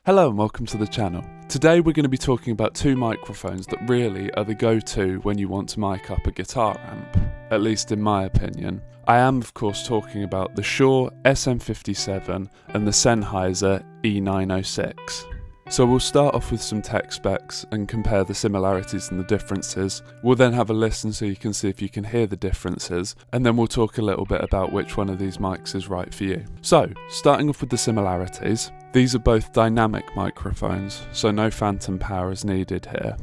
Hello and welcome to the channel. Today we're going to be talking about two microphones that really are the go-to when you want to mic up a guitar amp, at least in my opinion. I am of course talking about the Shure SM57 and the Sennheiser e906. So we'll start off with some tech specs and compare the similarities and the differences. We'll then have a listen so you can see if you can hear the differences, and then we'll talk a little bit about which one of these mics is right for you. So, starting off with the similarities, these are both dynamic microphones, so no phantom power is needed here.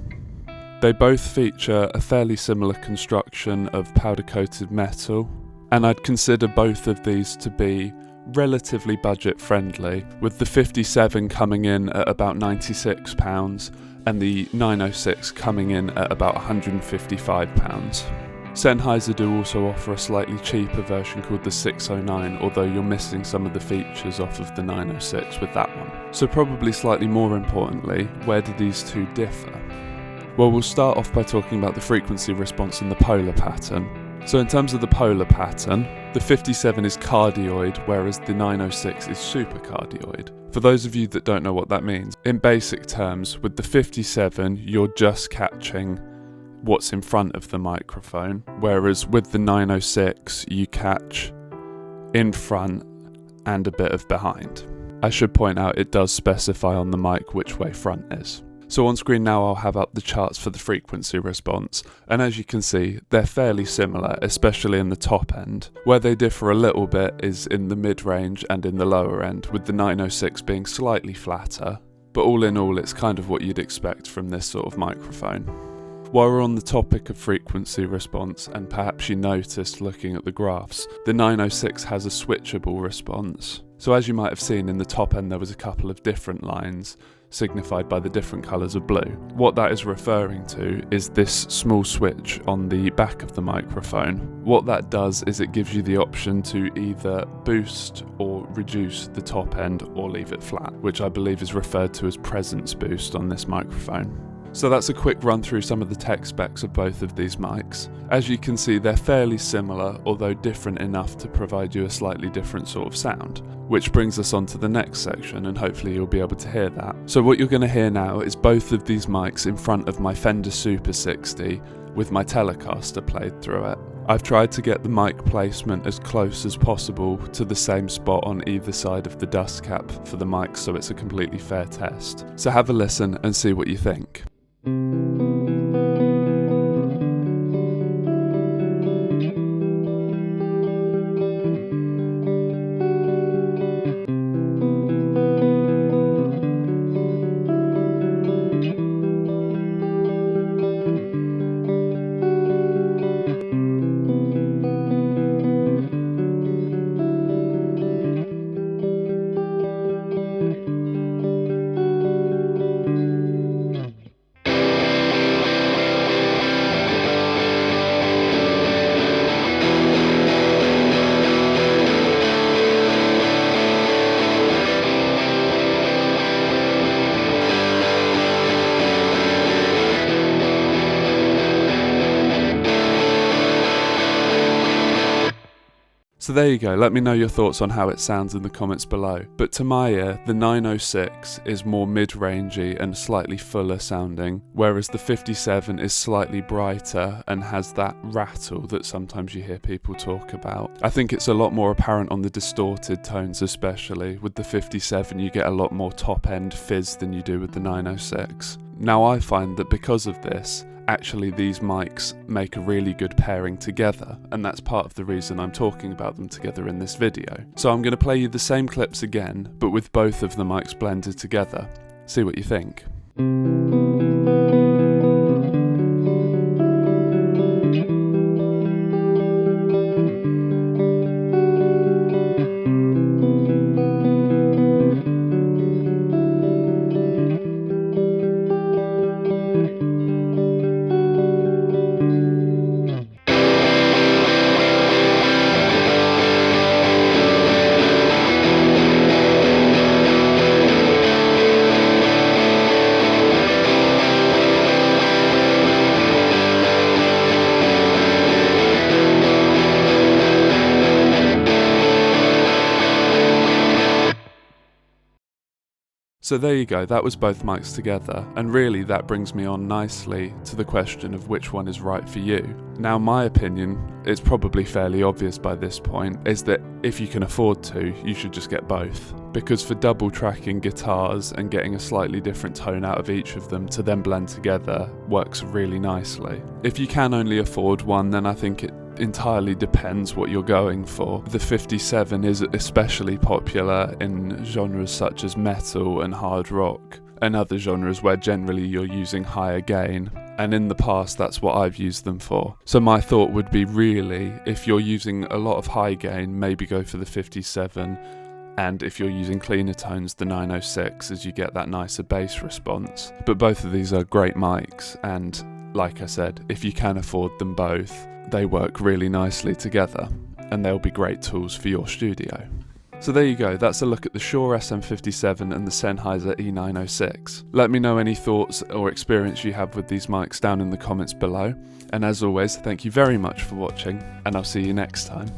They both feature a fairly similar construction of powder-coated metal, and I'd consider both of these to be relatively budget friendly, with the 57 coming in at about £96 and the 906 coming in at about £155. Sennheiser do also offer a slightly cheaper version called the 609, although you're missing some of the features off of the 906 with that one. So probably slightly more importantly, where do these two differ? Well, we'll start off by talking about the frequency response and the polar pattern. So in terms of the polar pattern, the 57 is cardioid, whereas the 906 is supercardioid. For those of you that don't know what that means, in basic terms, with the 57, you're just catching what's in front of the microphone, whereas with the 906, you catch in front and a bit of behind. I should point out it does specify on the mic which way front is. So on screen now I'll have up the charts for the frequency response, and as you can see they're fairly similar, especially in the top end. Where they differ a little bit is in the mid-range and in the lower end, with the 906 being slightly flatter, but all in all it's kind of what you'd expect from this sort of microphone. While we're on the topic of frequency response, and perhaps you noticed looking at the graphs, the 906 has a switchable response. So as you might have seen in the top end there was a couple of different lines, signified by the different colours of blue. What that is referring to is this small switch on the back of the microphone. What that does is it gives you the option to either boost or reduce the top end or leave it flat, which I believe is referred to as presence boost on this microphone. So that's a quick run through some of the tech specs of both of these mics. As you can see, they're fairly similar, although different enough to provide you a slightly different sort of sound. Which brings us on to the next section, and hopefully you'll be able to hear that. So what you're going to hear now is both of these mics in front of my Fender Super 60 with my Telecaster played through it. I've tried to get the mic placement as close as possible to the same spot on either side of the dust cap for the mic, so it's a completely fair test. So have a listen and see what you think. So there you go, let me know your thoughts on how it sounds in the comments below. But to my ear, the 906 is more mid-rangey and slightly fuller sounding, whereas the 57 is slightly brighter and has that rattle that sometimes you hear people talk about. I think it's a lot more apparent on the distorted tones especially. With the 57 you get a lot more top-end fizz than you do with the 906. Now I find that because of this, actually these mics make a really good pairing together, and that's part of the reason I'm talking about them together in this video. So I'm going to play you the same clips again, but with both of the mics blended together. See what you think. So there you go, that was both mics together, and really that brings me on nicely to the question of which one is right for you. Now my opinion, it's probably fairly obvious by this point, is that if you can afford to, you should just get both. Because for double tracking guitars and getting a slightly different tone out of each of them to then blend together works really nicely. If you can only afford one, then I think it entirely depends what you're going for. The 57 is especially popular in genres such as metal and hard rock, and other genres where generally you're using higher gain, and in the past that's what I've used them for. So my thought would be, really, if you're using a lot of high gain, maybe go for the 57, and if you're using cleaner tones, the 906, as you get that nicer bass response. But both of these are great mics, and like I said, if you can afford them both, they work really nicely together, and they'll be great tools for your studio. So there you go, that's a look at the Shure SM57 and the Sennheiser e906. Let me know any thoughts or experience you have with these mics down in the comments below, and as always, thank you very much for watching, and I'll see you next time.